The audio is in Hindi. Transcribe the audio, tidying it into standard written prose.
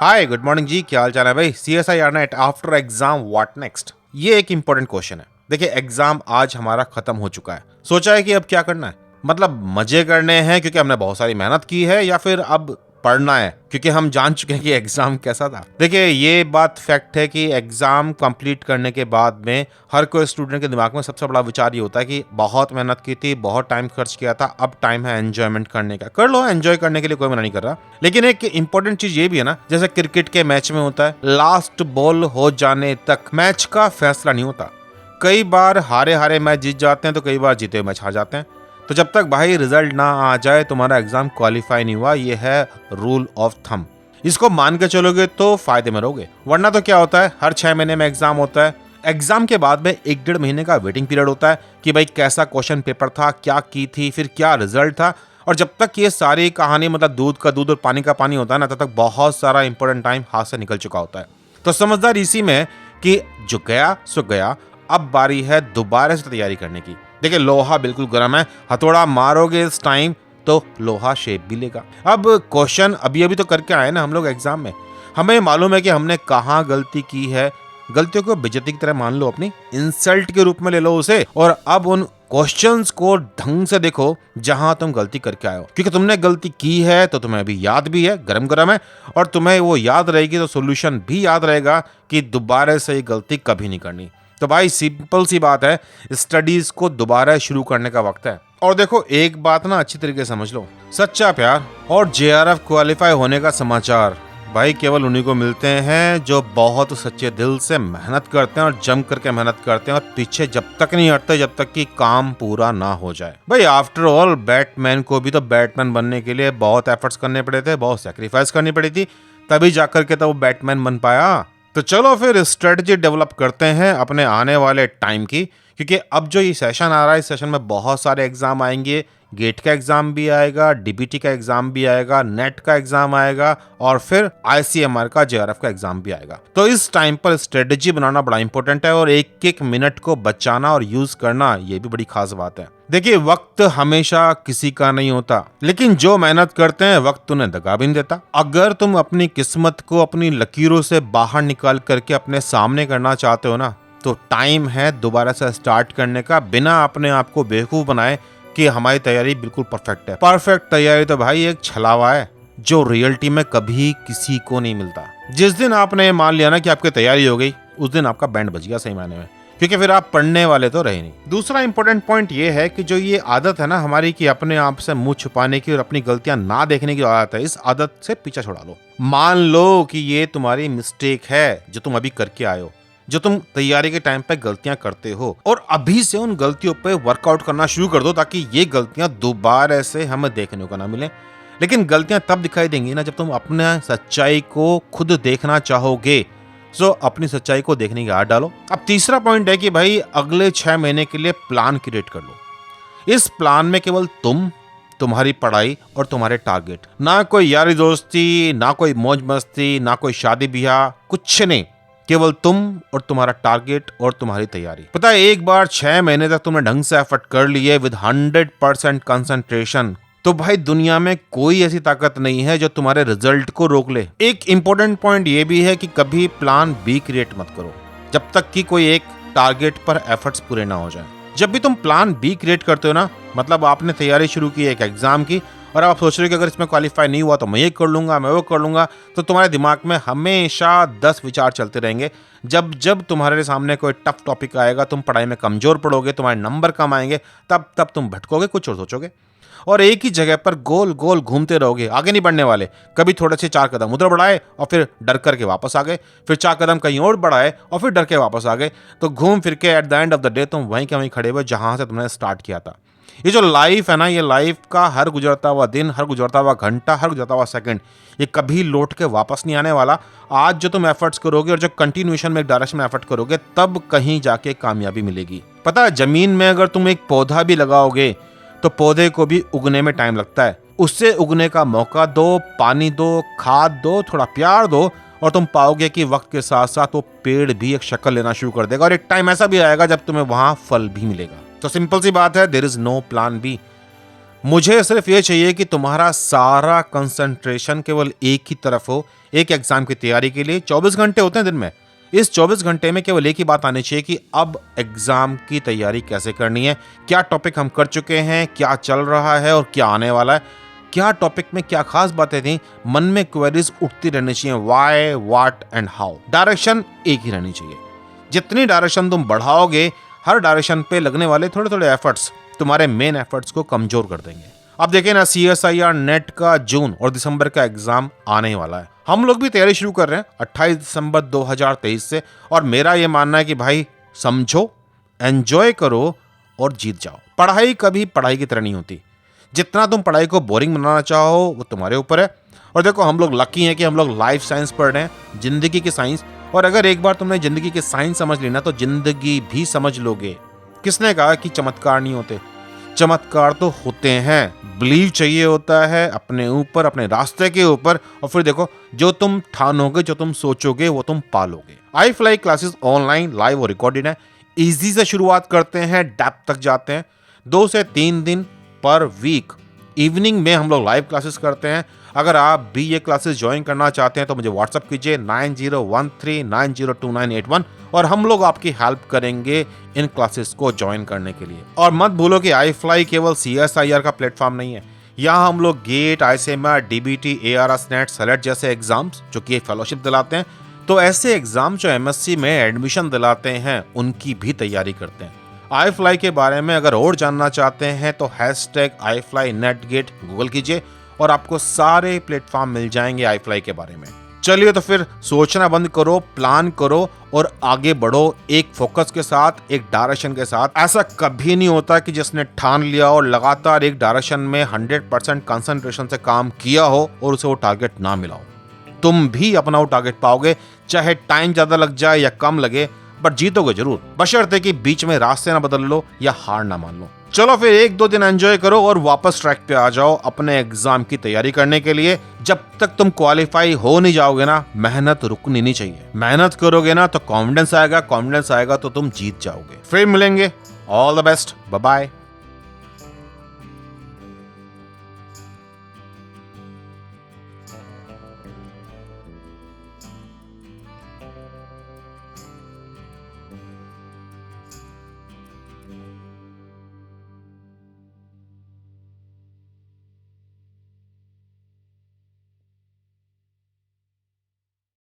हाय गुड मॉर्निंग जी, क्या हाल चाल है भाई। CSIR net after exam what next, ये एक इंपॉर्टेंट क्वेश्चन है। देखिए एग्जाम आज हमारा खत्म हो चुका है, सोचा है कि अब क्या करना है। मतलब मजे करने हैं क्योंकि हमने बहुत सारी मेहनत की है, या फिर अब पढ़ना है क्योंकि हम जान चुके हैं कि एग्जाम कैसा था। देखिए ये बात फैक्ट है कि एग्जाम कंप्लीट करने के बाद में हर कोई स्टूडेंट के दिमाग में सबसे बड़ा विचार ये होता है कि बहुत मेहनत की थी, बहुत टाइम खर्च किया था, अब टाइम है एंजॉयमेंट करने का। कर लो, एंजॉय करने के लिए कोई मना नहीं कर रहा, लेकिन एक इंपॉर्टेंट चीज ये भी है ना, जैसे क्रिकेट के मैच में होता है, लास्ट बॉल हो जाने तक मैच का फैसला नहीं होता। कई बार हारे हारे मैच जीत जाते हैं, तो कई बार जीते हुए मैच हार जाते हैं। तो जब तक भाई रिजल्ट ना आ जाए तुम्हारा एग्जाम क्वालिफाई नहीं हुआ, ये है रूल ऑफ थंब। इसको मान के चलोगे तो फायदे में रहोगे, वरना तो क्या होता है, हर 6 महीने में एग्जाम होता है। एग्जाम के बाद में 1-1.5 महीने का वेटिंग पीरियड होता है कि भाई कैसा क्वेश्चन पेपर था, क्या की थी, फिर क्या रिजल्ट था। और जब तक ये सारी कहानी मतलब दूध का दूध और पानी का पानी होता है ना, तब तक बहुत सारा इंपॉर्टेंट टाइम हाथ से निकल चुका होता है। तो समझदार इसी में कि जो गया सो गया, अब बारी है दोबारा से तैयारी करने की। देखिए लोहा बिल्कुल गर्म है, हथौड़ा मारोगे इस टाइम तो लोहा शेप भी लेगा। अब क्वेश्चन अभी अभी तो करके आए ना हम लोग एग्जाम में, हमें मालूम है कि हमने कहाँ गलती की है। गलतियों को बेइज्जती की तरह मान लो, अपनी इंसल्ट के रूप में ले लो उसे, और अब उन क्वेश्चंस को ढंग से देखो जहां तुम गलती करके आए हो। क्योंकि तुमने गलती की है तो तुम्हें अभी याद भी है, गरम गरम है, और तुम्हें वो याद रहेगी तो सोल्यूशन भी याद रहेगा कि दोबारा से ये गलती कभी नहीं करनी। तो भाई सिंपल सी बात है, स्टडीज को दोबारा शुरू करने का वक्त है। और देखो एक बात ना अच्छी तरीके से समझ लो, सच्चा प्यार और JRF क्वालिफाई होने का समाचार भाई केवल उन्हीं को मिलते हैं जो बहुत सच्चे दिल से मेहनत करते हैं और जम करके मेहनत करते हैं, और पीछे जब तक नहीं हटते जब तक कि काम पूरा ना हो जाए। भाई आफ्टर ऑल बैटमैन को भी तो बैटमैन बनने के लिए बहुत एफर्ट्स करने पड़े थे, बहुत सेक्रीफाइस करनी पड़ी थी, तभी जाकर के तो वो बैटमैन बन पाया। तो चलो फिर स्ट्रेटजी डेवलप करते हैं अपने आने वाले टाइम की, क्योंकि अब जो ये सेशन आ रहा है, इस सेशन में बहुत सारे एग्जाम आएंगे। गेट का एग्जाम भी आएगा, DBT का एग्जाम भी आएगा, नेट का एग्जाम आएगा, और फिर ICMR का JRF का एग्जाम भी आएगा। तो इस टाइम पर स्ट्रेटजी बनाना बड़ा इंपॉर्टेंट है, और एक एक मिनट को बचाना और यूज करना ये भी बड़ी खास बात है। देखिए वक्त हमेशा किसी का नहीं होता, लेकिन जो मेहनत करते हैं वक्त उन्हें दगा भी नहीं देता। अगर तुम अपनी किस्मत को अपनी लकीरों से बाहर निकाल करके अपने सामने करना चाहते हो ना, तो टाइम है दोबारा से स्टार्ट करने का, बिना अपने आप को बेवकूफ बनाए कि हमारी तैयारी बिल्कुल परफेक्ट है। परफेक्ट तैयारी तो भाई एक छलावा है जो रियलिटी में कभी किसी को नहीं मिलता। जिस दिन आपने मान लिया ना कि आपकी तैयारी हो गई, उस दिन आपका बैंड बज गया सही मायने में, क्योंकि फिर आप पढ़ने वाले तो रहे नहीं। दूसरा इंपॉर्टेंट पॉइंट ये है कि जो ये आदत है ना हमारी कि अपने आप से मुंह छुपाने की और अपनी गलतियां ना देखने की आदत है, इस आदत से पीछा छुड़ा लो। मान लो कि ये तुम्हारी मिस्टेक है जो तुम अभी करके आए हो, जो तुम तैयारी के टाइम पे गलतियां करते हो, और अभी से उन गलतियों पे वर्कआउट करना शुरू कर दो, ताकि ये गलतियां दोबारा से हमें देखने को ना मिले। लेकिन गलतियां तब दिखाई देंगी ना जब तुम अपने सच्चाई को खुद देखना चाहोगे। सो अपनी सच्चाई को देखने की आदत डालो। अब तीसरा पॉइंट है कि भाई अगले 6 महीने के लिए प्लान क्रिएट कर लो। इस प्लान में केवल तुम, तुम्हारी पढ़ाई और तुम्हारे टारगेट, ना कोई यारी दोस्ती, ना कोई मौज मस्ती, ना कोई शादी ब्याह, कुछ नहीं, केवल तुम और तुम्हारा टारगेट और तुम्हारी तैयारी। पता है एक बार 6 महीने तक तुमने ढंग से एफर्ट कर लिए विद 100% कंसंट्रेशन, तो भाई दुनिया में कोई ऐसी ताकत नहीं है जो तुम्हारे रिजल्ट को रोक ले। एक इंपॉर्टेंट पॉइंट ये भी है कि कभी प्लान बी क्रिएट मत करो जब तक कि कोई एक टारगेट पर एफर्ट्स पूरे ना हो जाए। जब भी तुम प्लान बी क्रिएट करते हो ना, मतलब आपने तैयारी शुरू की एक एग्जाम की, और आप सोच रहे हो कि अगर इसमें क्वालिफाई नहीं हुआ तो मैं ये कर लूंगा, मैं वो कर लूंगा, तो तुम्हारे दिमाग में हमेशा 10 विचार चलते रहेंगे। जब जब तुम्हारे सामने कोई टफ टॉपिक आएगा, तुम पढ़ाई में कमजोर पड़ोगे, तुम्हारे नंबर कम आएंगे, तब तुम भटकोगे, कुछ और सोचोगे, और एक ही जगह पर गोल गोल घूमते रहोगे, आगे नहीं बढ़ने वाले। कभी थोड़े से 4 कदम उधर बढ़ाए और फिर डर करके वापस आ गए, फिर 4 कदम कहीं और बढ़ाए और फिर डर के वापस आ गए। तो घूम फिर के at the end of the day तुम वहीं के वहीं खड़े हुए जहां से तुमने स्टार्ट किया था। ये जो लाइफ है ना, ये लाइफ का हर गुजरता हुआ दिन, हर गुजरता हुआ घंटा, हर गुजरता हुआ सेकंड, ये कभी लौट के वापस नहीं आने वाला। आज जो तुम एफर्ट्स करोगे और जो कंटिन्यूएशन में एक डायरेक्शन में एफर्ट करोगे, तब कहीं जाके कामयाबी मिलेगी। पता है जमीन में अगर तुम एक पौधा भी लगाओगे तो पौधे को भी उगने में टाइम लगता है। उससे उगने का मौका दो, पानी दो, खाद दो, थोड़ा प्यार दो, और तुम पाओगे कि वक्त के साथ साथ वो पेड़ भी एक शक्ल लेना शुरू कर देगा, और एक टाइम ऐसा भी आएगा जब तुम्हें वहां फल भी मिलेगा। तो सिंपल सी बात है, there is no plan B. मुझे सिर्फ ये चाहिए कि तुम्हारा सारा कंसंट्रेशन केवल एक ही तरफ हो, एक एग्जाम की तैयारी के लिए। 24 घंटे होते हैं दिन में, इस 24 घंटे में केवल एक ही बात आनी चाहिए कि अब एग्जाम की तैयारी कैसे करनी है, क्या टॉपिक हम कर चुके हैं, क्या चल रहा है और क्या आने वाला है, क्या टॉपिक में क्या खास बातें थी। मन में क्वेरीज उठती रहनी चाहिए, why, what and how. Direction एक ही रहनी चाहिए। जितनी डायरेक्शन तुम बढ़ाओगे, हर डायरेक्शन पे लगने वाले थोड़े थोड़े एफर्ट्स तुम्हारे मेन एफर्ट्स को कमजोर कर देंगे। अब देखिए ना, CSIR नेट का जून और दिसंबर का एग्जाम आने वाला है। हम लोग भी तैयारी शुरू कर रहे हैं 28 दिसंबर 2023 से, और मेरा ये मानना है कि भाई समझो, एंजॉय करो और जीत जाओ। पढ़ाई कभी पढ़ाई की तरह नहीं होती। जितना तुम पढ़ाई को बोरिंग बनाना चाहो वो तुम्हारे ऊपर है। और देखो, हम लोग लकी हैं कि हम लोग लाइफ साइंस पढ़ रहे हैं, जिंदगी की साइंस। और अगर एक बार तुमने जिंदगी की साइंस समझ ली ना, तो जिंदगी भी समझ लोगे। किसने कहा कि चमत्कार नहीं होते? चमत्कार तो होते हैं। बिलीव चाहिए होता है अपने ऊपर, अपने रास्ते के ऊपर, और फिर देखो, जो तुम ठानोगे, जो तुम सोचोगे, वो तुम पालोगे। iFly क्लासेस ऑनलाइन, लाइव और रिकॉर्डेड है। इजी से शुरुआत करते हैं, डेप्थ तक जाते हैं। 2 से 3 दिन पर वीक इवनिंग में हम लोग लाइव क्लासेस करते हैं। अगर आप भी ये क्लासेस ज्वाइन करना चाहते हैं तो मुझे व्हाट्सअप कीजिए 9013902981, और हम लोग आपकी हेल्प करेंगे इन क्लासेस को ज्वाइन करने के लिए। और मत भूलो कि iFly केवल CSIR का प्लेटफॉर्म नहीं है। यहाँ हम लोग GATE, ICMR, DBT, ARS NET, select जैसे एग्जाम्स जो कि फेलोशिप दिलाते हैं, तो ऐसे एग्जाम जो MSc में एडमिशन दिलाते हैं उनकी भी तैयारी करते हैं। iFly के बारे में अगर और जानना चाहते हैं तो #iFlyNetGate गूगल कीजिए और आपको सारे प्लेटफॉर्म मिल जाएंगे iFly के बारे में। चलिए तो फिर सोचना बंद करो, प्लान करो और आगे बढ़ो, एक फोकस के साथ, एक डायरेक्शन के साथ। ऐसा कभी नहीं होता कि जिसने ठान लिया और लगातार एक डायरेक्शन में 100% कंसंट्रेशन से काम किया हो और उसे वो टारगेट ना मिला हो। तुम भी अपना वो टारगेट पाओगे, चाहे टाइम ज्यादा लग जाए या कम लगे, बट जीतोगे जरूर, बशर्ते कि बीच में रास्ते ना बदल लो या हार ना मान लो। चलो फिर 1-2 दिन एंजॉय करो और वापस ट्रैक पे आ जाओ अपने एग्जाम की तैयारी करने के लिए। जब तक तुम क्वालिफाई हो नहीं जाओगे ना, मेहनत रुकनी नहीं चाहिए। मेहनत करोगे ना तो कॉन्फिडेंस आएगा, कॉन्फिडेंस आएगा तो तुम जीत जाओगे। फिर मिलेंगे। All the best, bye bye.